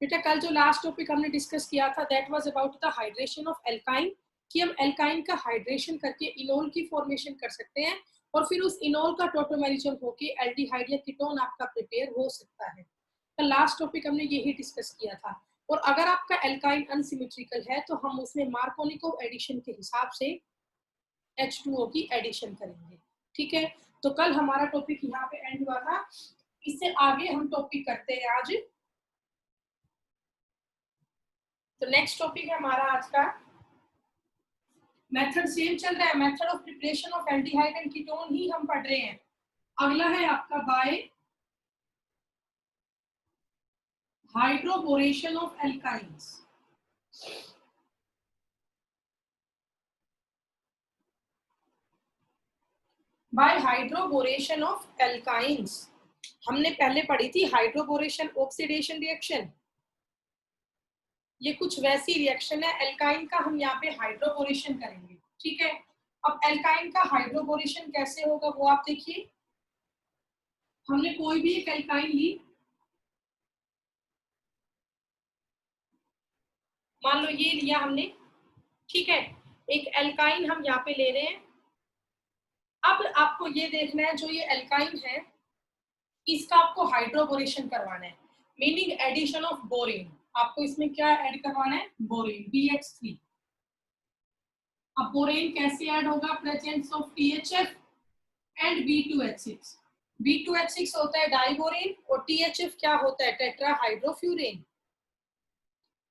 बेटा कल जो लास्ट टॉपिक हमने डिस्कस किया था that was about the hydration of alkyne, कि हम एल्काइन का हाइड्रेशन करके इनोल की फॉर्मेशन कर सकते हैं और फिर उस इनोल का टोटोमेरिज्म होके एल्डिहाइड या कीटोन आपका प्रिपेयर हो सकता है। कल लास्ट टॉपिक हमने यही डिस्कस किया था। और अगर आपका एल्काइन अनसिमेट्रिकल है तो हम उसमें मार्कोनिकोव एडिशन के हिसाब से H2O की एडिशन करेंगे। ठीक है, तो कल हमारा टॉपिक यहाँ पे एंड हुआ था। इससे आगे हम टॉपिक करते हैं आज। तो नेक्स्ट टॉपिक है हमारा आज का, मेथड सेम चल रहा है, method of preparation of aldehyde and ketone ही हम पढ़ रहे हैं। अगला है आपका by hydroboration of alkynes. By hydroboration of alkynes हमने पहले पढ़ी थी हाइड्रोबोरेशन ऑक्सीडेशन रिएक्शन। ये कुछ वैसी रिएक्शन है, एल्काइन का हम यहाँ पे हाइड्रोबोरेशन करेंगे। ठीक है, अब एल्काइन का हाइड्रोबोरेशन कैसे होगा वो आप देखिए। हमने कोई भी एक एल्काइन ली, मान लो ये लिया हमने। ठीक है, एक एल्काइन हम यहाँ पे ले रहे हैं। अब आपको ये देखना है जो ये एल्काइन है इसका आपको हाइड्रोबोरेशन करवाना है, मीनिंग एडिशन ऑफ बोरेन। आपको इसमें क्या ऐड करवाना है, बोरेन BH3। अब बोरेन कैसे ऐड होगा, presence of THF and B2H6। B2H6 होता है डाइबोरेन और THF क्या होता है, टेट्राहाइड्रोफ्यूरेन।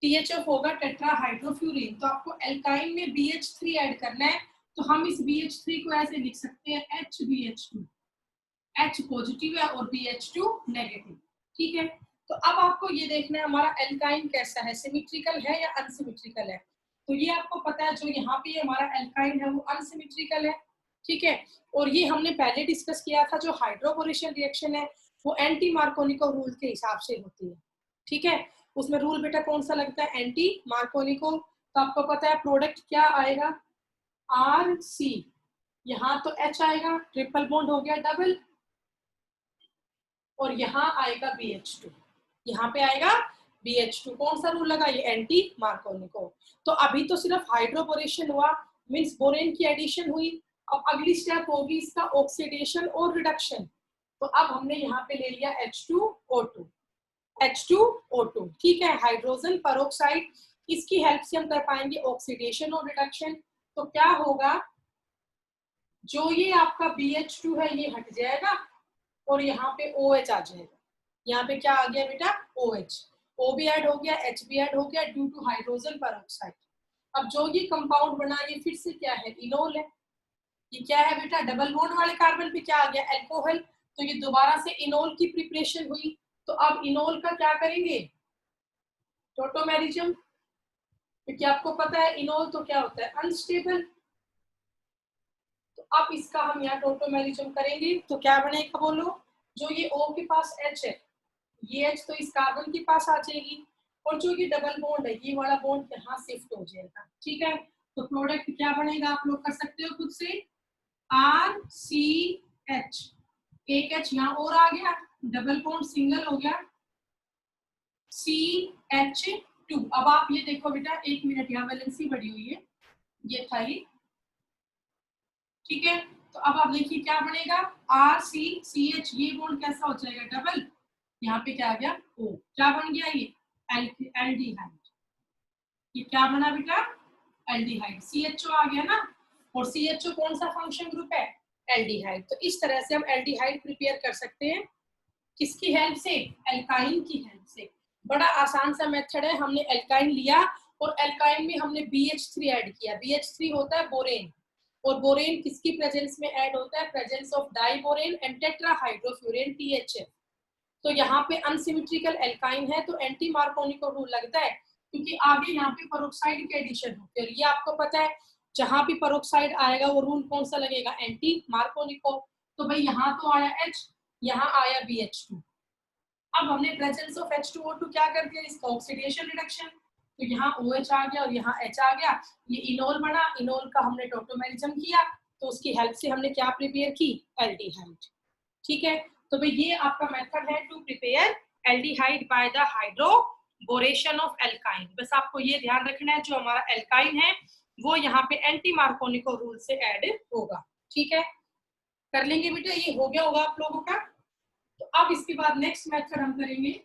THF होगा टेट्राहाइड्रोफ्यूरेन। तो आपको एल्काइन में BH3 ऐड करना है, तो हम इस BH3 को ऐसे लिख सकते हैं HBH2। H पॉजिटिव है और BH2 नेगेटिव। ठीक है, तो अब आपको ये देखना है हमारा एल्काइन कैसा है, सिमेट्रिकल है या अनसिमेट्रिकल है। तो ये आपको पता है जो यहाँ पे हमारा एल्काइन है वो अनसिमेट्रिकल है। ठीक है, और ये हमने पहले डिस्कस किया था, जो हाइड्रोबोरेशन रिएक्शन है वो एंटी मार्कोनिकोव रूल के हिसाब से होती है। ठीक है, उसमें रूल बेटा कौन सा लगता है, एंटी मार्कोनिकोव। तो आपको पता है प्रोडक्ट क्या आएगा, RC। यहाँ तो H आएगा, ट्रिपल बॉन्ड हो गया डबल, और यहाँ आएगा BH2। यहाँ पे आएगा BH2। कौन सा रूल लगा, ये एंटी मार्कोनिकोव। तो अभी तो सिर्फ हाइड्रोबोरेशन हुआ, मींस बोरेन की एडिशन हुई। अब अगली स्टेप होगी इसका ऑक्सीडेशन और रिडक्शन। तो अब हमने यहाँ पे ले लिया H2O2। H2O2 ठीक है, हाइड्रोजन पेरोक्साइड, इसकी हेल्प से हम कर पाएंगे ऑक्सीडेशन और रिडक्शन। तो क्या होगा, जो ये आपका BH2 है ये हट जाएगा और यहाँ पे OH आ जाएगा। यहाँ पे क्या आ गया बेटा, OH। O भी ऐड हो गया, H भी ऐड हो गया ड्यू टू हाइड्रोजन पेरोक्साइड। अब जो ये कंपाउंड बना ये फिर से क्या है, इनोल है। ये क्या है बेटा, डबल बॉन्ड वाले कार्बन पे क्या आ गया, अल्कोहल। तो ये दोबारा से इनोल की प्रिपरेशन हुई। तो अब इनोल का क्या करेंगे, टोटोमेरिज्म। क्योंकि आपको पता है इनोल तो क्या होता है, अनस्टेबल। तो अब इसका हम यहाँ टोटोमेरिज्म करेंगे तो क्या बनेगा बोलो, जो ये O के पास H है ये H तो इस कार्बन के पास आ जाएगी, और जो ये डबल बॉन्ड है ये वाला बॉन्ड यहाँ शिफ्ट हो जाएगा। ठीक है, तो प्रोडक्ट क्या बनेगा आप लोग कर सकते हो खुद से, RCH। एक H यहाँ और आ गया, डबल बॉन्ड सिंगल हो गया, CH2। अब आप ये देखो बेटा, एक मिनट, यहाँ वैलेंसी बढ़ी हुई है, ये था ये। ठीक है, तो अब आप देखिए क्या बनेगा, RCCH, ये बॉन्ड कैसा हो जाएगा, डबल। यहाँ पे क्या आ गया, O। क्या बन गया ये, एल्डिहाइड। ये क्या बना बेटा, एल्डिहाइड। CHO आ गया ना, और CHO कौन सा फंक्शन ग्रुप है, एल्डिहाइड। तो इस तरह से हम एल्डिहाइड प्रिपेयर कर सकते हैं, किसकी हेल्प से, एल्काइन की हेल्प से। बड़ा आसान सा मेथड है। हमने एल्काइन लिया और एल्काइन में हमने BH3 ऐड किया। BH3 होता है बोरेन, और बोरेन किसकी प्रेजेंस में ऐड होता है, presence of diborane and tetrahydrofuran THF। तो यहाँ पे अनसिमेट्रिकल एल्काइन है तो एंटी मार्कोनिकोव रूल लगता है, क्योंकि आगे यहाँ पे पेरोक्साइड के एडिशन होते हैं। ये आपको पता है जहां भी पेरोक्साइड आएगा वो रूल कौन सा लगेगा, एंटी मार्कोनिकोव। तो भाई यहाँ तो आया H, यहाँ आया BH2। अब हमने प्रेजेंस ऑफ H2O2 क्या कर दिया, इसका ऑक्सीडेशन रिडक्शन। तो यहाँ OH आ गया और यहाँ H आ गया, ये इनोल बना। इनोल का हमने टोटोमेरिज्म किया, तो उसकी हेल्प से हमने क्या प्रिपेयर की, एल्डिहाइड। ठीक है, तो भाई ये आपका मेथड है to prepare aldehyde by the hydroboration of alkyne. बस आपको ये ध्यान रखना है, जो हमारा एल्काइन है वो यहाँ पे एंटी मार्कोनिको रूल से ऐड होगा। ठीक है, कर लेंगे बेटा, ये हो गया होगा आप लोगों का। तो अब इसके बाद नेक्स्ट मेथड हम करेंगे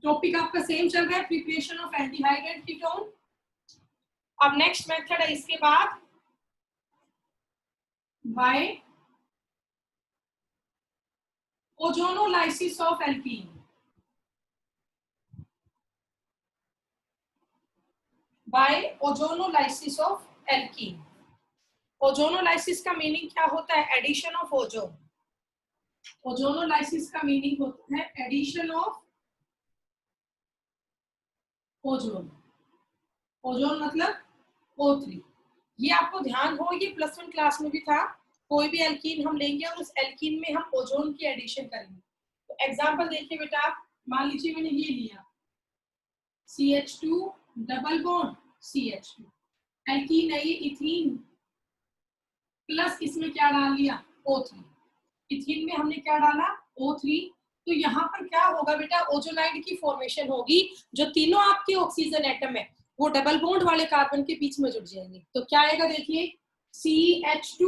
टॉपिक आपका सेम चल रहा है, preparation of aldehyde and ketone. अब नेक्स्ट मेथड है इसके बाद by ozonolysis of alkene. By ozonolysis of alkene. Ozonolysis का मीनिंग क्या होता है? Addition of ozone. ओजोनोलाइसिस का मीनिंग होता है एडिशन ऑफ ओजोन। ओजोन मतलब O3। ये आपको ध्यान हो, ये +1 क्लास में भी था। कोई भी एल्कीन हम लेंगे और उस एल्कीन में हम ओजोन की एडिशन करेंगे। तो एग्जांपल देखिए बेटा, मान लीजिए मैंने ये लिया CH2 double bond CH2, alkene है ये इथीन, प्लस इसमें क्या डाल लिया O3। इथीन में हमने क्या डाला O3। तो यहाँ पर क्या होगा बेटा, ओजोनाइड की फॉर्मेशन होगी। जो तीनों आपके ऑक्सीजन एटम है वो डबल बॉन्ड वाले कार्बन के बीच में जुड़ जाएंगे। तो क्या आएगा देखिए, CH2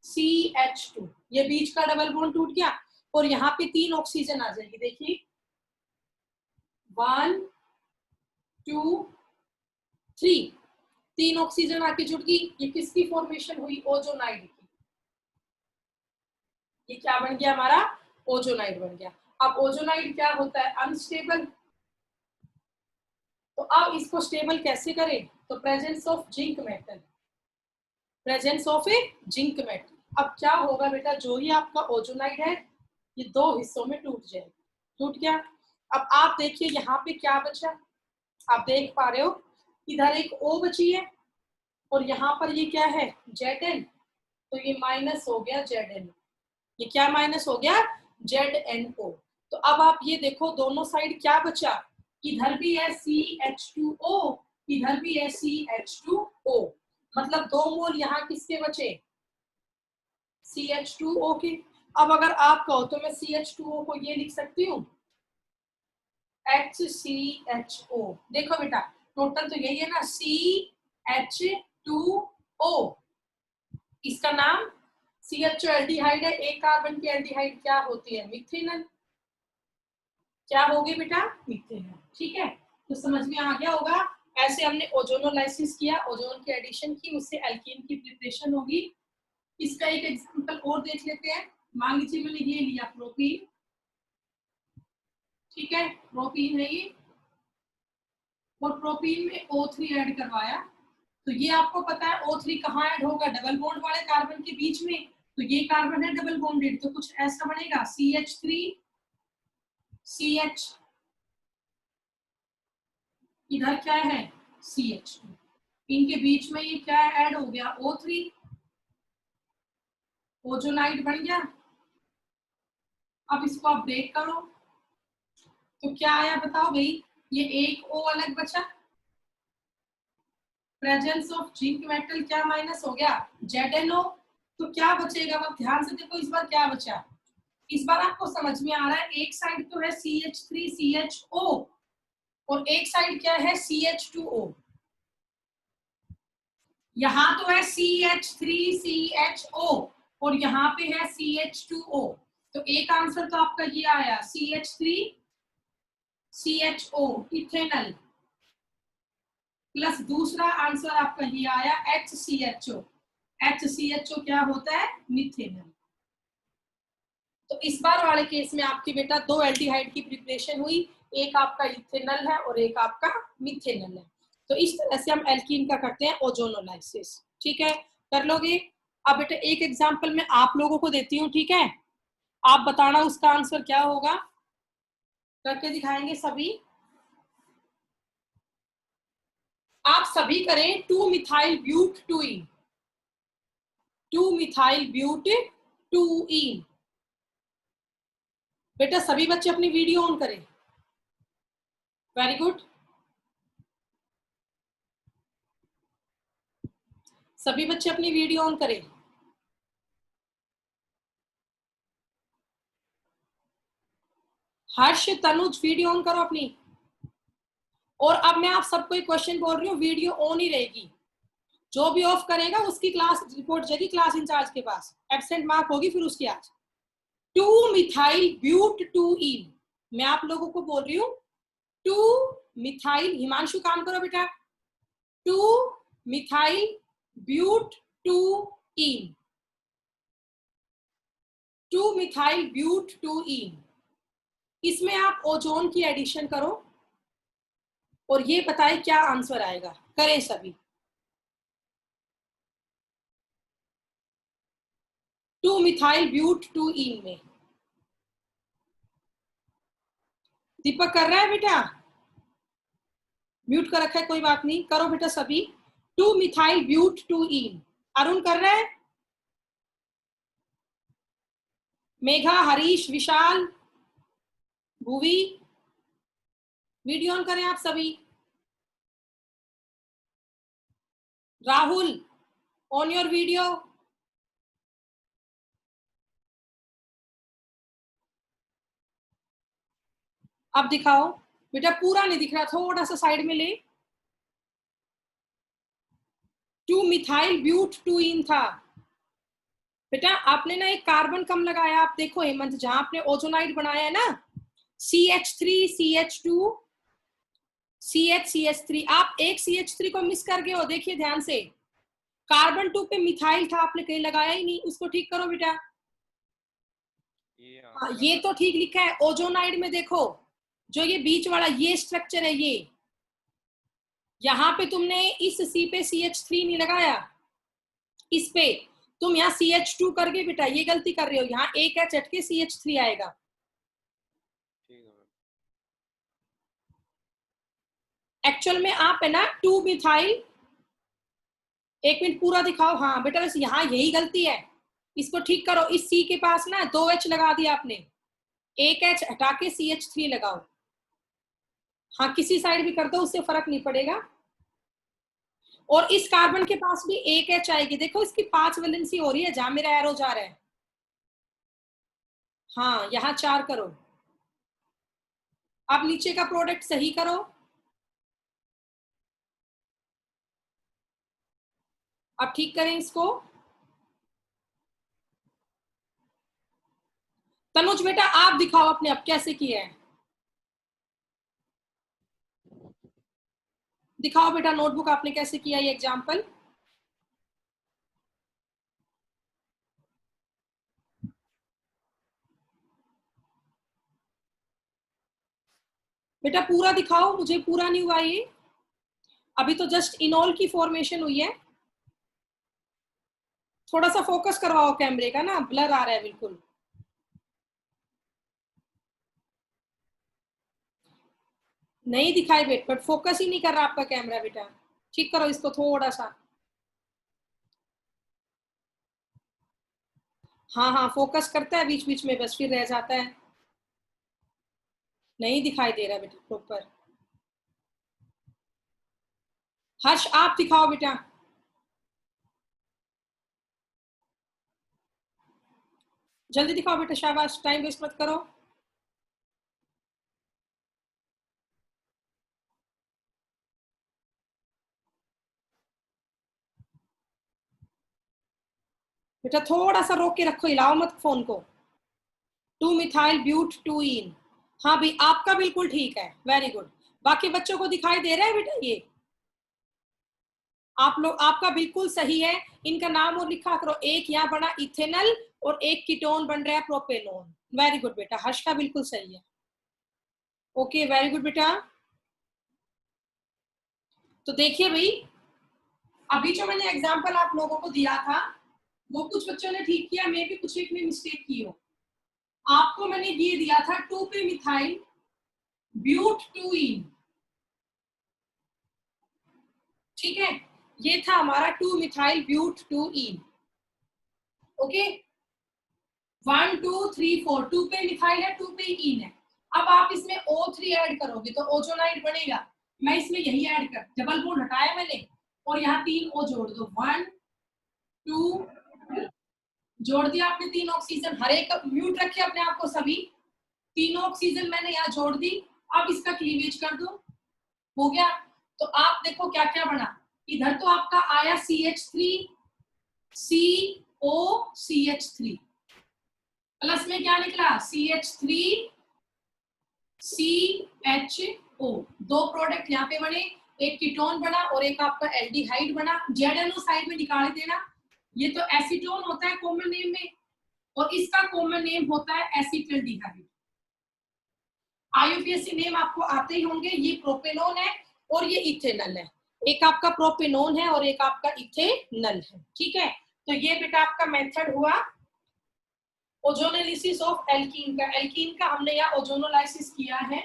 CH2, ये बीच का डबल बॉन्ड टूट गया और यहाँ पे 3 ऑक्सीजन आ जाएगी। देखिए 1 2 3, 3 ऑक्सीजन आके जुड़ गई। ये किसकी फॉर्मेशन हुई? ओजोनाइड की। ये क्या बन गया हमारा? ओजोनाइड बन गया। अब ओजोनाइड क्या होता है? अनस्टेबल। तो अब इसको स्टेबल कैसे करें? तो presence of zinc metal, presence of A zinc metal. अब क्या होगा बेटा, जो ही आपका ओजोनाइड है ये 2 हिस्सों में टूट जाएगा। टूट गया। अब आप देखिए यहाँ पे क्या बचा, आप देख पा रहे हो इधर एक O बची है और यहाँ पर ये क्या है Zn। तो ये माइनस हो गया Zn। ये क्या माइनस हो गया? ZnO। तो अब आप ये देखो दोनों साइड क्या बचा, इधर भी है CH2O, इधर भी है CH2O। मतलब 2 मोल यहाँ किसके बचे? CH2O के। अब अगर आप कहो तो मैं CH2O को ये लिख सकती हूँ HCHO। देखो बेटा टोटल तो यही है ना, CH2O। इसका नाम CHO एल्डिहाइड है। एक कार्बन की एल्डिहाइड क्या होती है? मिथेनल। क्या होगी बेटा? मिथेनल। ठीक है, तो समझ में आ गया होगा। ऐसे हमने ओजोनोलाइसिस किया, ओजोन की एडिशन की, उससे एल्कीन की प्रिपरेशन होगी। इसका एक एग्जांपल और देख लेते हैं। मान लीजिए मैंने ये लिया प्रोपीन। ठीक है, प्रोपीन है ये और प्रोपीन में O3 ऐड करवाया। तो ये आपको पता है O3 कहाँ ऐड होगा? डबल बॉन्ड वाले कार्बन के बीच में। तो ये कार्बन है डबल बॉन्डेड, तो कुछ ऐसा बनेगा CH3 CH, इधर क्या है CH2, इनके बीच में ये क्या ऐड हो गया O3, ओजोनाइड बन गया। अब इसको आप ब्रेक करो तो क्या आया बताओ भाई, ये एक O अलग बचा, प्रेजेंस ऑफ जिंक मेटल क्या माइनस हो गया ZnO। तो क्या बचेगा? अब ध्यान से देखो इस बार क्या बचा। इस बार आपको समझ में आ रहा है, एक साइड तो है CH3 CHO और एक साइड क्या है CH2O। यहाँ तो है CH3 CHO और यहाँ पे है CH2O। तो एक आंसर तो आपका ये आया CH3 CHO इथेनल, प्लस दूसरा आंसर आपका ये आया HCHO। HCHO क्या होता है? मिथेनल। तो इस बार वाले केस में आपकी बेटा 2 एल्डिहाइड की प्रिपरेशन हुई, एक आपका इथेनल है और एक आपका मिथेनल है। तो इस तरह से हम एल्कीन का करते हैं ओजोनोलाइसिस। ठीक है, कर लोगे? अब बेटा एक एग्जांपल मैं आप लोगों को देती हूँ, ठीक है, आप बताना उसका आंसर क्या होगा। करके दिखाएंगे सभी, आप सभी करें 2 मिथाइल ब्यूट 2ईन, 2 मिथाइल ब्यूट 2ईन। बेटा सभी बच्चे अपनी वीडियो ऑन करें। Very good. सभी बच्चे अपनी वीडियो ऑन करें। हर्ष, तनुज, वीडियो ऑन करो अपनी। और अब मैं आप सबको एक क्वेश्चन बोल रही हूँ, वीडियो ऑन ही रहेगी। जो भी ऑफ करेगा उसकी क्लास रिपोर्ट जाएगी क्लास इंचार्ज के पास, एब्सेंट मार्क होगी फिर उसकी आज। 2 मिथाइल ब्यूट 2 इन, मैं आप लोगों को बोल रही हूँ 2 मिथाइल, हिमांशु काम करो बेटा, 2 मिथाइल ब्यूट 2 इन, 2 मिथाइल ब्यूट 2 इन। इसमें आप ओजोन की एडिशन करो और ये बताए क्या आंसर आएगा। करें सभी। 2 मिथाइल ब्यूट 2 इन में दीपक कर रहा है बेटा, म्यूट कर रखा है, कोई बात नहीं, करो बेटा सभी। 2 मिथाइल ब्यूट 2 इन। अरुण कर रहा है, मेघा, हरीश, विशाल, भूवी, वीडियो ऑन करें आप सभी। Rahul, on your video. अब दिखाओ बेटा, पूरा नहीं दिख रहा, थोड़ा सा साइड में ले। 2 मिथाइल ब्यूट 2 इन था बेटा। आपने ना एक कार्बन कम लगाया, आप देखो हेमंत, जहां आपने ओजोनाइड बनाया है ना, CH3 CH2 CH3, आप एक CH3 को मिस कर गए हो, देखिए ध्यान से। कार्बन 2 पे मिथाइल था, आपने कहीं लगाया ही नहीं, उसको ठीक करो बेटा। ये तो ठीक लिखा है। ओजोनाइड में देखो, जो ये बीच वाला ये स्ट्रक्चर है, ये यहाँ पे तुमने इस C पे CH3 नहीं लगाया, इस पे तुम यहाँ CH2 करके बेटा ये गलती कर रहे हो, यहाँ एक H हट के CH3 आएगा। एक्चुअल में आप है ना 2 मिथाइल, एक मिनट पूरा दिखाओ। हाँ बेटा, बस यहाँ यही गलती है, इसको ठीक करो। इस C के पास ना 2 H लगा दिया आपने, एक H हटा के CH3 लगाओ। हाँ किसी साइड भी कर दो, उससे फर्क नहीं पड़ेगा। और इस कार्बन के पास भी एक H आएगी, देखो इसकी 5 वैलेंसी हो रही है जहां मेरा एरो जा रहा है। हाँ यहाँ 4 करो। अब नीचे का प्रोडक्ट सही करो। अब ठीक करें इसको। तनुज बेटा आप दिखाओ अपने, अब कैसे किया है दिखाओ बेटा, नोटबुक आपने कैसे किया ये एग्जाम्पल। बेटा पूरा दिखाओ, मुझे पूरा नहीं हुआ ये, अभी तो जस्ट इनॉल की फॉर्मेशन हुई है। थोड़ा सा फोकस करवाओ कैमरे का ना, ब्लर आ रहा है बिल्कुल। नहीं दिखाई बेट, बट फोकस ही नहीं कर रहा आपका कैमरा बेटा, ठीक करो इसको थोड़ा सा। हाँ हाँ फोकस करता है बीच बीच में, बस फिर रह जाता है, नहीं दिखाई दे रहा बेटा प्रॉपर। हर्ष आप दिखाओ बेटा। जल्दी दिखाओ बेटा, शाबाश, टाइम वेस्ट मत करो। बेटा थोड़ा सा रोक के रखो, हिलाओ मत फोन को। 2 मिथाइल ब्यूट 2 इन। हाँ भाई आपका बिल्कुल ठीक है, वेरी गुड। बाकी बच्चों को दिखाई दे रहा है बेटा ये, आप लोग, आपका बिल्कुल सही है। इनका नाम और लिखा करो, एक यहाँ बना इथेनल और एक कीटोन बन रहा है प्रोपेनोन। वेरी गुड बेटा, हर्ष का बिल्कुल सही है। ओके वेरी गुड बेटा। तो देखिए भाई, अभी जो मैंने एग्जांपल आप लोगों को दिया था, वो कुछ बच्चों ने ठीक किया, मैं भी कुछ एक में मिस्टेक की हो। आपको मैंने ये दिया था 2 पे मिथाइल ब्यूट 2 इन, ठीक है, ये था हमारा 2 मिथाइल ब्यूट 2 इन। ओके 1 2 3 4, 2 पे मिथाइल है, 2 पे इन है। अब आप इसमें O3 ऐड करोगे तो ओजोनाइड बनेगा। मैं इसमें यही ऐड कर, डबल बॉन्ड हटाया मैंने और यहाँ 3 O जोड़ दो, 1 2 जोड़ दिया आपने 3 ऑक्सीजन, हर एक म्यूट रखे अपने आप को सभी, तीनों ऑक्सीजन मैंने यहाँ जोड़ दी। अब इसका क्लीवेज कर दो, हो गया। तो आप देखो क्या क्या बना, इधर तो आपका आया CH3 COCH3 प्लस में क्या निकला CH3 CHO, दो प्रोडक्ट यहाँ पे बने, एक कीटोन बना और एक आपका एल्डिहाइड बना। ZNO साइड में निकाल देना, ये तो एसीटोन होता है कॉमन नेम में और इसका कॉमन नेम होता है एसिटिल्डिहाइड। IUPAC नेम आपको आते ही होंगे, ये प्रोपेनोन है और ये इथेनॉल है, एक आपका प्रोपेनोन है और एक आपका इथेनॉल है, ठीक है। तो ये बेटा आपका मेथड हुआ ओजोनोलिसिस ऑफ एल्कीन का। एल्कीन का हमने यहाँ ओजोनोलाइसिस किया है।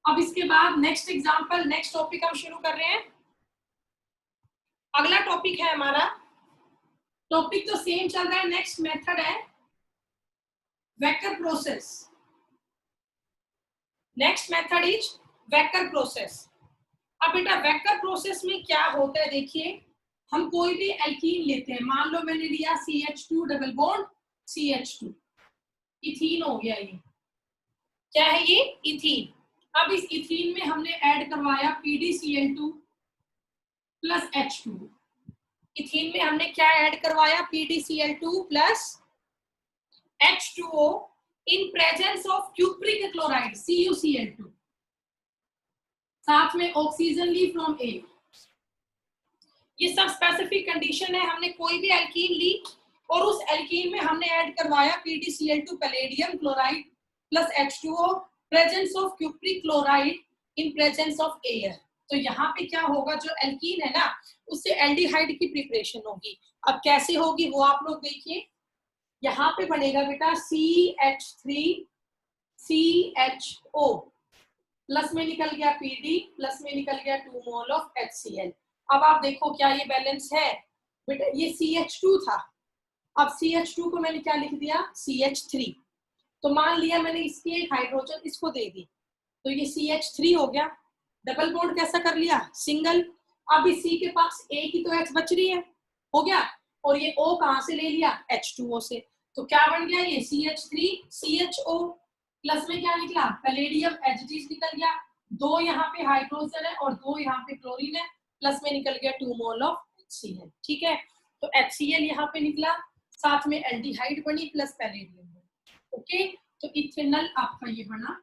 अब इसके बाद नेक्स्ट एग्जांपल, नेक्स्ट टॉपिक हम शुरू कर रहे हैं। अगला टॉपिक है हमारा, टॉपिक तो सेम चल रहा है, नेक्स्ट मेथड है vector process. Next method is vector process. अब बेटा वेक्टर प्रोसेस में क्या होता है, देखिए हम कोई भी एल्कीन लेते हैं, मान लो मैंने लिया CH2 double bond CH2, ethene हो गया, ये क्या है, ये इथीन। अब इस इथीन में हमने ऐड करवाया PdCl2 प्लस H2। इथीन में हमने क्या ऐड करवाया, PdCl2 plus H2O in presence of cupric chloride CuCl2, साथ में ऑक्सीजन ली फ्रॉम एयर। ये सब स्पेसिफिक कंडीशन है, हमने कोई भी एल्कीन ली और उस एल्कीन में हमने ऐड करवाया PdCl2 palladium chloride plus H2O presence of cupric chloride in presence of air. तो यहाँ पे क्या होगा, जो एल्कीन है ना उससे एल्डिहाइड की प्रिपरेशन होगी। अब कैसे होगी वो आप लोग देखिए, यहाँ पे बनेगा बेटा CH3CHO प्लस में निकल गया PD प्लस में निकल गया 2 मोल ऑफ HCl। अब आप देखो क्या ये बैलेंस है बेटा, ये CH2 था, अब CH2 को मैंने क्या लिख दिया CH3, तो मान लिया मैंने इसकी एक हाइड्रोजन इसको दे दी, तो ये CH3 हो गया। डबल बॉन्ड कैसा कर लिया, सिंगल। अब इस C के पास एक ही तो H बच रही है, हो गया, और ये O कहां से ले लिया, H2O से, तो क्या बन गया ये CH3CHO प्लस में क्या निकला पैलेडियम Hg निकल गया, दो यहाँ पे हाइड्रोजन है और दो यहाँ पे क्लोरीन है, प्लस में निकल गया 2 मोल ऑफ HCl, ठीक है। तो HCl यहाँ पे निकला, साथ में एल्डिहाइड बनी प्लस पैलेडियम बनी, ओके। तो इथेनॉल आपका ये बना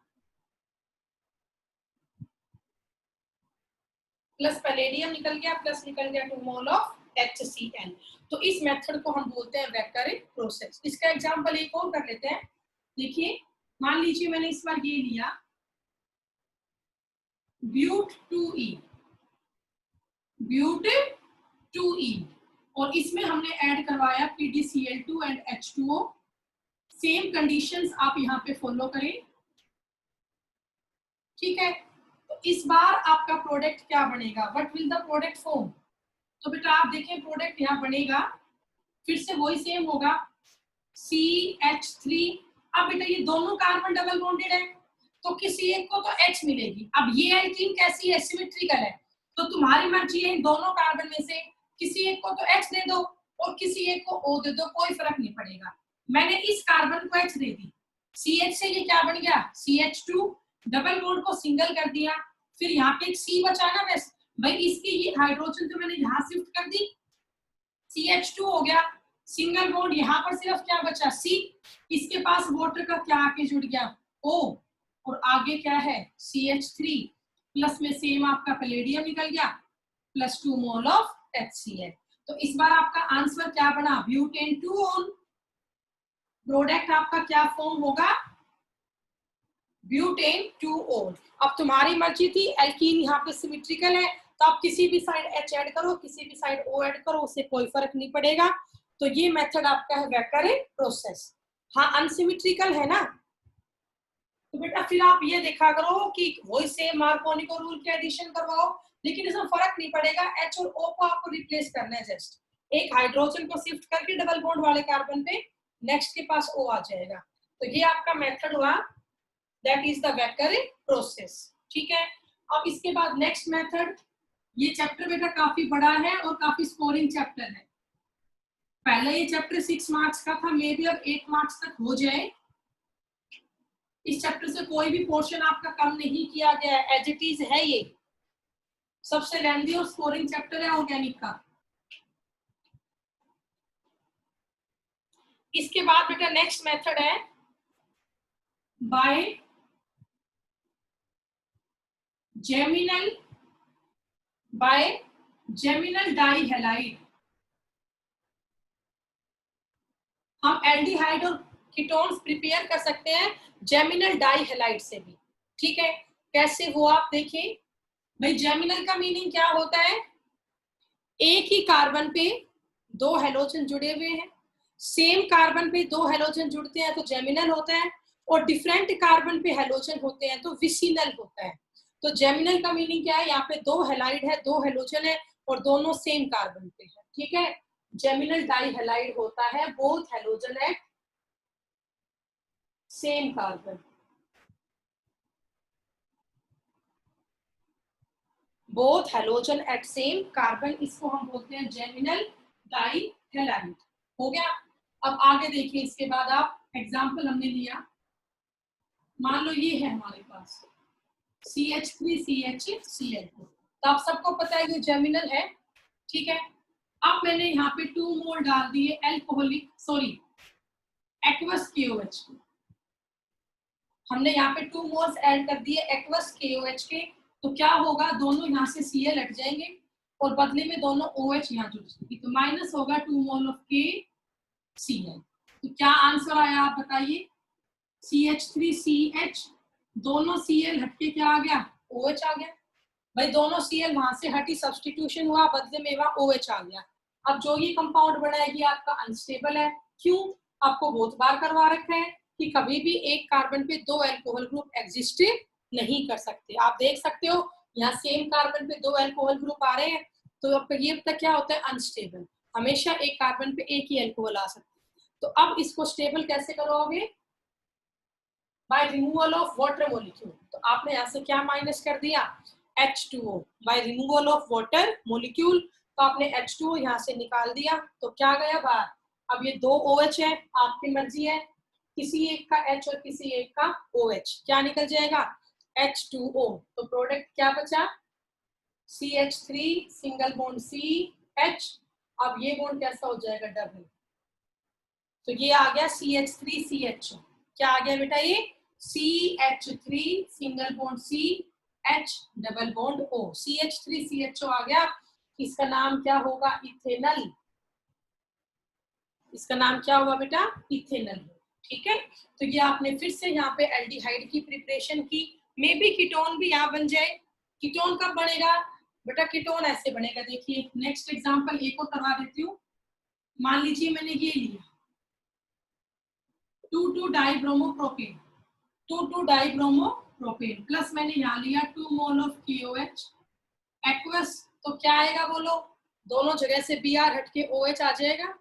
प्लस पैलेडियम निकल गया प्लस निकल गया 2 मोल ऑफ HCl। तो इस मेथड को हम बोलते हैं वेक्टर प्रोसेस। इसका एग्जांपल एक और कर लेते हैं, देखिए मान लीजिए मैंने इस बार ये लिया ब्यूट 2E, ब्यूट 2E और इसमें हमने ऐड करवाया PdCl2 and H2O। Same conditions आप यहाँ पे फॉलो करें, ठीक है। तो इस बार आपका प्रोडक्ट क्या बनेगा, what will the product form. तो बेटा आप देखें प्रोडक्ट यहाँ बनेगा, फिर से वही सेम होगा CH3। अब बेटा ये दोनों कार्बन डबल बॉन्डेड है तो किसी एक को तो H मिलेगी। अब ये एल्कीन कैसी है, सिमेट्रिकल है, तो तुम्हारी मर्जी है इन दोनों कार्बन में से किसी एक को तो H दे दो और किसी एक को O दे दो, कोई फर्क नहीं पड़ेगा। मैंने इस कार्बन को H दे दी, CH से ये क्या बन गया CH2, डबल बॉन्ड को सिंगल कर दिया, फिर यहाँ पे एक C बचा ना, बस भाई इसकी ये हाइड्रोजन तो मैंने यहाँ शिफ्ट कर दी, CH2 हो गया, सिंगल बॉन्ड यहाँ पर सिर्फ क्या बचा C, इसके पास वाटर का क्या आके जुड़ गया O, और आगे क्या है CH3 प्लस में सेम आपका पैलेडियम निकल गया प्लस 2 मोल ऑफ HCl। तो इस बार आपका आंसर क्या बना, ब्यूटेन 2 ऑन। प्रोडक्ट आपका क्या फॉर्म होगा, ब्यूटेन 2 ऑन। अब तुम्हारी मर्जी थी, एल्कीन यहाँ पे सिमेट्रिकल है तो आप किसी भी साइड H ऐड करो, किसी भी साइड O ऐड करो, उससे कोई फर्क नहीं पड़ेगा। तो ये मेथड आपका है वेक्टर प्रोसेस। हाँ अनसिमेट्रिकल है ना, तो बेटा फिर आप ये देखा करो कि वही सेम मार्कोनी रूल के एडिशन करवाओ, लेकिन इसमें फर्क नहीं पड़ेगा, H और O को आपको रिप्लेस करना है, जस्ट एक हाइड्रोजन को शिफ्ट करके डबल बॉन्ड वाले कार्बन पे नेक्स्ट के पास O आ जाएगा। तो ये आपका मेथड हुआ that is the vector process. ठीक है, अब इसके बाद नेक्स्ट मेथड, ये चैप्टर बेटा काफी बड़ा है और काफी स्कोरिंग चैप्टर है। पहले ये चैप्टर 6 मार्क्स का था, मे बी अब 8 मार्क्स तक हो जाए। इस चैप्टर से कोई भी पोर्शन आपका कम नहीं किया गया है, एज इट इज है। ये सबसे लेंथी और स्कोरिंग चैप्टर है ऑर्गेनिक का। इसके बाद बेटा नेक्स्ट मेथड है बाय जेमिनल डाई हैलाइड। हम एल्डिहाइड और कीटोन्स प्रिपेयर कर सकते हैं जेमिनल डाई हैलाइड से भी। ठीक है, कैसे वो आप देखिए। भाई जेमिनल का मीनिंग क्या होता है, एक ही कार्बन पे दो हेलोजन जुड़े हुए हैं, सेम कार्बन पे दो हेलोजन जुड़ते हैं तो जेमिनल होता है, और डिफरेंट कार्बन पे हेलोजन होते हैं तो विसिनल होता है। तो जेमिनल का मीनिंग क्या है, यहाँ पे दो हेलाइड है, दो हेलोजन है और दोनों सेम कार्बन पे है। ठीक है, जेमिनल डाई हेलाइड होता है both halogen at same carbon. Both halogen at same carbon, इसको हम बोलते हैं जेमिनल डाई हेलाइड। हो गया। अब आगे देखिए, इसके बाद आप एग्जाम्पल हमने लिया, मान लो ये है हमारे पास CH3CHCl, तो आप सबको पता है ये जेमिनल है। ठीक है, अब मैंने यहाँ पे 2 मोल डाल दिए एल्कोहलिक एक्वस KOH के। हमने यहाँ पे 2 मोल्स ऐड कर दिए एक्वस KOH के, तो क्या होगा, दोनों यहाँ से Cl हट जाएंगे और बदले में दोनों OH यहाँ जुड़ जाएंगे, तो माइनस होगा 2 मोल ऑफ KCl। तो क्या आंसर आया आप बताइए, CH3CH, दोनों Cl हटके क्या आ गया, OH आ गया। भाई दोनों Cl वहां से हटी, सब्सटीट्यूशन हुआ, बदले में वहां OH आ गया। अब जो ये कंपाउंड बनाएगी आपका अनस्टेबल है। क्यों, आपको बहुत बार करवा रखा है कि कभी भी एक कार्बन पे दो अल्कोहल ग्रुप एग्जिस्ट नहीं कर सकते। आप देख सकते हो यहाँ सेम कार्बन पे दो अल्कोहल ग्रुप आ रहे हैं, तो आपका ये तक क्या होता है, अनस्टेबल। हमेशा एक कार्बन पे एक ही अल्कोहल आ सकता है। तो अब इसको स्टेबल कैसे करोगे, by removal of water molecule. तो आपने यहाँ से क्या माइनस कर दिया, H2O, by removal of water molecule. तो आपने H2O यहाँ से निकाल दिया, तो क्या गया बाहर। अब ये दो OH है, आपकी मर्जी है, किसी एक का H और किसी एक का OH, क्या निकल जाएगा, H2O। तो प्रोडक्ट क्या बचा, CH3 सिंगल बॉन्ड CH। अब ये बॉन्ड कैसा हो जाएगा, डबल, तो ये आ गया CH3CH। क्या आ गया बेटा, ये CH3 single bond CH double bond O, CH3CHO आ गया। इसका नाम क्या होगा, इथेनल। इसका नाम क्या होगा बेटा, इथेनल। ठीक है, तो ये आपने फिर से यहाँ पे एल्डिहाइड की प्रिपरेशन की। मे बी कीटोन भी यहाँ बन जाए। कीटोन कब बनेगा बेटा, कीटोन ऐसे बनेगा, देखिए नेक्स्ट एग्जांपल एक और करवा देती हूँ। मान लीजिए मैंने ये लिया 2,2-डाइब्रोमोप्रोपेन, 2,2-डाइब्रोमोप्रोपेन प्लस मैंने यहाँ लिया 2 मोल ऑफ KOH एक्वस। तो क्या आएगा बोलो, दोनों जगह से Br हटके OH आ जाएगा,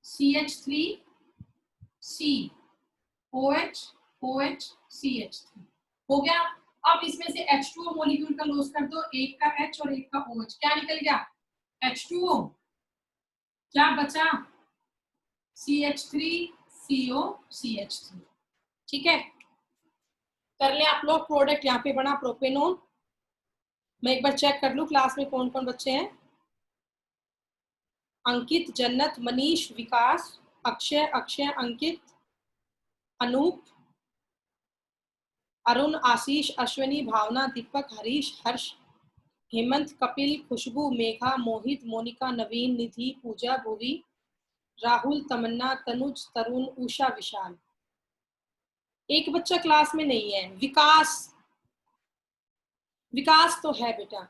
CH3COH OH CH3 हो गया। अब इसमें से H2O मॉलिक्यूल का लॉस कर दो, एक का H और एक का OH, क्या निकल गया, H2O, क्या बचा CH3CO CH3। ठीक है, कर ले आप लोग प्रोडक्ट, यहाँ पे बना प्रोपेनोन। मैं एक बार चेक कर लूं क्लास में कौन कौन बच्चे हैं। अंकित, जन्नत, मनीष, विकास, अक्षय, अंकित, अनूप, अरुण, आशीष, अश्विनी, भावना, दीपक, हरीश, हर्ष, हेमंत, कपिल, खुशबू, मेघा, मोहित, मोनिका, नवीन, निधि, पूजा, भूवी, राहुल, तमन्ना, तनुज, तरुण, उषा, विशाल। एक बच्चा क्लास में नहीं है, विकास। विकास तो है बेटा,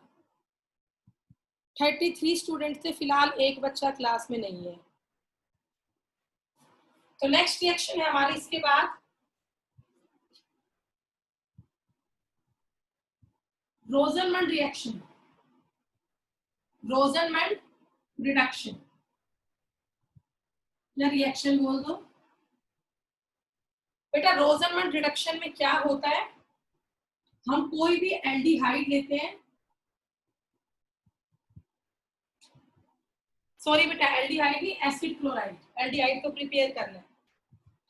33 स्टूडेंट थे, फिलहाल एक बच्चा क्लास में नहीं है। तो नेक्स्ट रिएक्शन है हमारी इसके बाद रोजनमंड रिएक्शन, रोजनमंड रिडक्शन या रिएक्शन बोल दो। बेटा रोजनमंड रिडक्शन में क्या होता है, हम कोई भी एल्डिहाइड लेते हैं, सॉरी बेटा एल्डिहाइड नहीं एसिड क्लोराइड, एल्डिहाइड तो प्रिपेयर कर लें,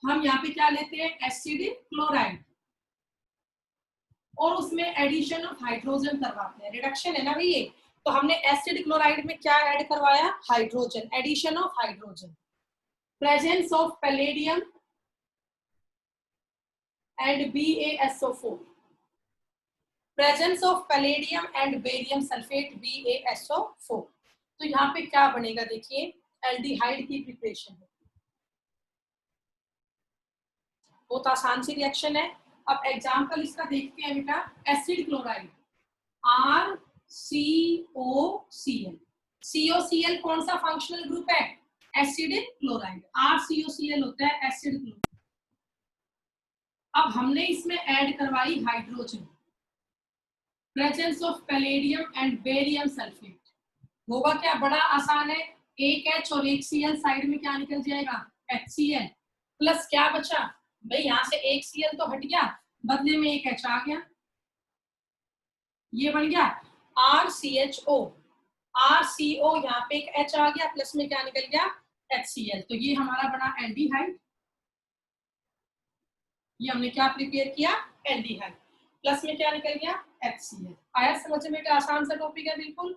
हम यहाँ पे क्या लेते हैं एसिड क्लोराइड और उसमें एडिशन ऑफ हाइड्रोजन करवाते हैं, रिडक्शन है ना भाई ये, तो हमने एसिड क्लोराइड में क्या ऐड करवाया, hydrogen, addition of hydrogen, presence of palladium and BaSO4, presence of palladium and barium sulphate BaSO4, तो यहाँ पे क्या बनेगा देखिए एल्डिहाइड की प्रिपरेशन है, बहुत आसान सी रिएक्शन है। अब एग्जांपल इसका देखते हैं बेटा, एसिड क्लोराइड RCOCl, COCl कौन सा फंक्शनल ग्रुप है, एसिड क्लोराइड, RCOCl होता है एसिड क्लोराइड। अब हमने इसमें ऐड करवाई hydrogen, presence of palladium and barium sulphate, होगा क्या, बड़ा आसान है, एक H और एक Cl, साइड में क्या निकल जाएगा HCl, प्लस क्या बचा भाई, यहाँ से एक Cl तो हट गया, बदले में एक H आ गया, ये बन गया RCHO, RCO, यहाँ पे एक H आ गया, प्लस में क्या निकल गया HCl, तो ये हमारा बना एल्डिहाइड, ये हमने क्या प्रिपेयर किया एल्डिहाइड, प्लस में क्या निकल गया HCl। आया समझ में, आसान सा टॉपिक है बिल्कुल।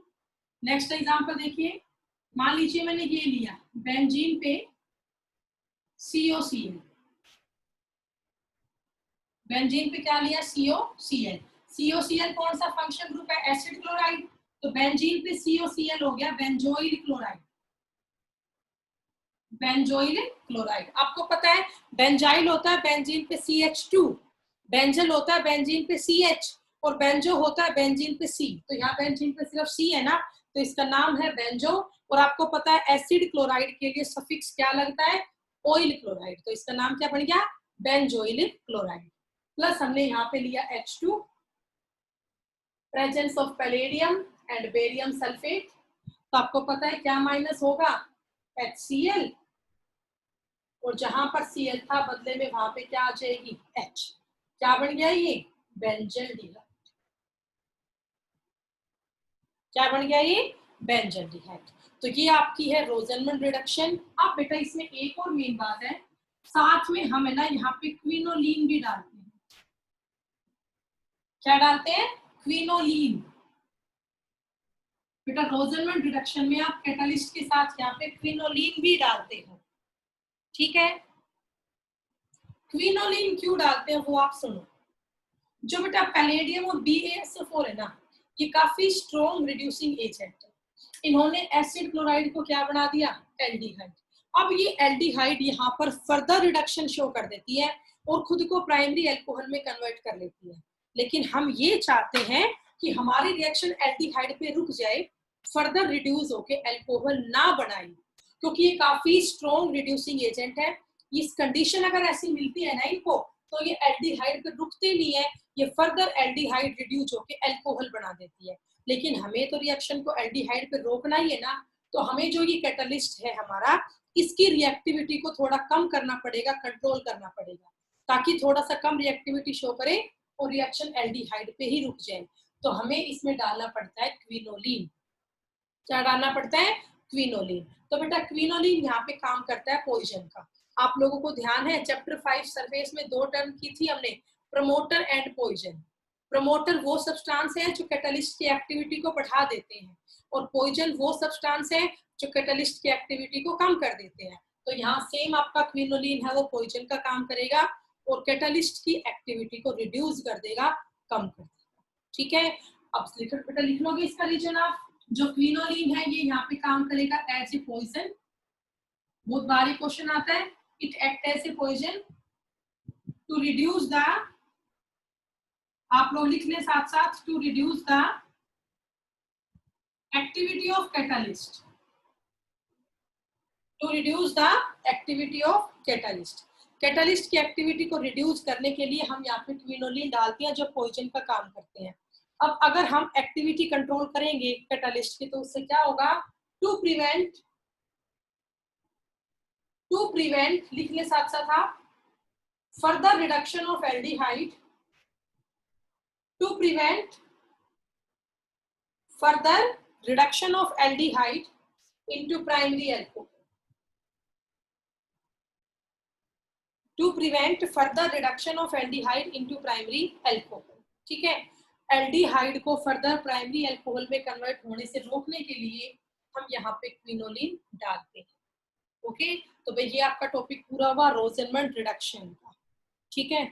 नेक्स्ट एग्जांपल देखिए, मान लीजिए मैंने ये लिया बेंजीन पे COCl, बेंजीन पे क्या लिया COCl, COCl कौन सा फंक्शन ग्रुप है एसिड क्लोराइड, तो बेंजीन पे COCl हो गया बेंजोइल क्लोराइड, बेंजोइल क्लोराइड। आपको पता है बेंजाइल होता है बेंजीन पे CH2, बेंजल होता है बेंजीन पे CH और बेंजो होता है बेंजीन पे C, तो यहाँ बेंजीन पे सिर्फ C है ना, तो इसका नाम है बेंजो। और आपको पता है एसिड क्लोराइड के लिए सफिक्स क्या लगता है ऑयल क्लोराइड, तो इसका नाम क्या बन गया बेंजोइल क्लोराइड, प्लस हमने यहाँ पे लिया H2, presence of palladium and barium sulphate, तो आपको पता है क्या माइनस होगा HCl, और जहां पर Cl था बदले में वहां पे क्या आ जाएगी H, क्या बन गया ये बेंजल्डिहाइड, क्या बन गया ये बेंजल्डिहाइड। तो ये आपकी है रोजनमंड रिडक्शन। अब बेटा इसमें एक और मेन बात है, साथ में हम है ना यहाँ पे क्विनोलीन भी डालते हैं, क्या डालते हैं क्विनोलीन, बेटा रोजनमंड रिडक्शन में आप कैटालिस्ट के साथ यहाँ पे क्विनोलीन भी डालते हो, ठीक है। क्विनोलीन क्यों डालते हैं वो आप सुनो, जो बेटा पैलेडियम और BaSO4 है ना, ये काफी स्ट्रॉन्ग रिड्यूसिंग एजेंट है, इन्होंने एसिड क्लोराइड को क्या बना दिया एल्डिहाइड। अब ये एल्डिहाइड यहाँ पर फर्दर रिडक्शन शो कर देती है और खुद को प्राइमरी अल्कोहल में कन्वर्ट कर लेती है, लेकिन हम ये चाहते हैं कि हमारी रिएक्शन एल्डिहाइड पे रुक जाए, फर्दर रिड्यूस होके अल्कोहल ना बनाए, क्योंकि ये काफी स्ट्रॉन्ग रिड्यूसिंग एजेंट है। इस कंडीशन अगर ऐसी मिलती है ना इनको, तो ये एल्डिहाइड पे रुकते नहीं है, ये फर्दर एल्डिहाइड रिड्यूस होके अल्कोहल बना देती है। लेकिन हमें तो रिएक्शन को एल्डिहाइड पे रोकना ही है ना, तो हमें जो ये कैटलिस्ट है हमारा, इसकी रिएक्टिविटी को थोड़ा कम करना पड़ेगा, कंट्रोल करना पड़ेगा, ताकि थोड़ा सा कम रिएक्टिविटी शो करे और रिएक्शन एल्डिहाइड पे ही रुक जाए। तो हमें इसमें डालना पड़ता है क्विनोलीन, क्या डालना पड़ता है क्विनोलीन। तो बेटा क्विनोलीन यहाँ पे काम करता है पॉइजन का, आप लोगों को ध्यान है चैप्टर 5 सरफेस में दो टर्म की थी हमने, प्रमोटर एंड पॉइजन। प्रमोटर वो सब्सटेंस है जो कैटलिस्ट की एक्टिविटी को बढ़ा देते हैं, और पॉइजन वो सब्सटेंस है जो कैटलिस्ट की एक्टिविटी को कम कर देते हैं। तो यहाँ सेम आपका क्विनोलीन है वो पॉइजन का काम करेगा और कैटलिस्ट की एक्टिविटी को रिड्यूस कर देगा, कम कर देगा, ठीक है। अब बेटा लिख लोगे इसका रीजन आप, जो क्विनोलीन है ये यहाँ पे काम करेगा एज ए पॉइजन, बहुत बार क्वेश्चन आता है, it act as a poison to reduce the, आप लोग लिख लें साथ साथ, to reduce the activity of catalyst, to reduce the activity of catalyst. Catalyst की एक्टिविटी को रिड्यूस करने के लिए हम यहाँ पे क्विनोलीन डालते हैं जो पॉइजन का काम करते हैं। अब अगर हम एक्टिविटी कंट्रोल करेंगे कैटलिस्ट की, तो उससे क्या होगा, टू प्रिवेंट लिख ले साथ साथ आप, further reduction of aldehyde to prevent further reduction of aldehyde into primary alcohol. To prevent further reduction of aldehyde into primary alcohol. ठीक है, एल्डिहाइड को फर्दर प्राइमरी अल्कोहल में कन्वर्ट होने से रोकने के लिए हम यहाँ पे क्विनोलिन डालते हैं. ओके, तो भाई ये आपका टॉपिक पूरा हुआ रोजेनमंड रिडक्शन का. ठीक है.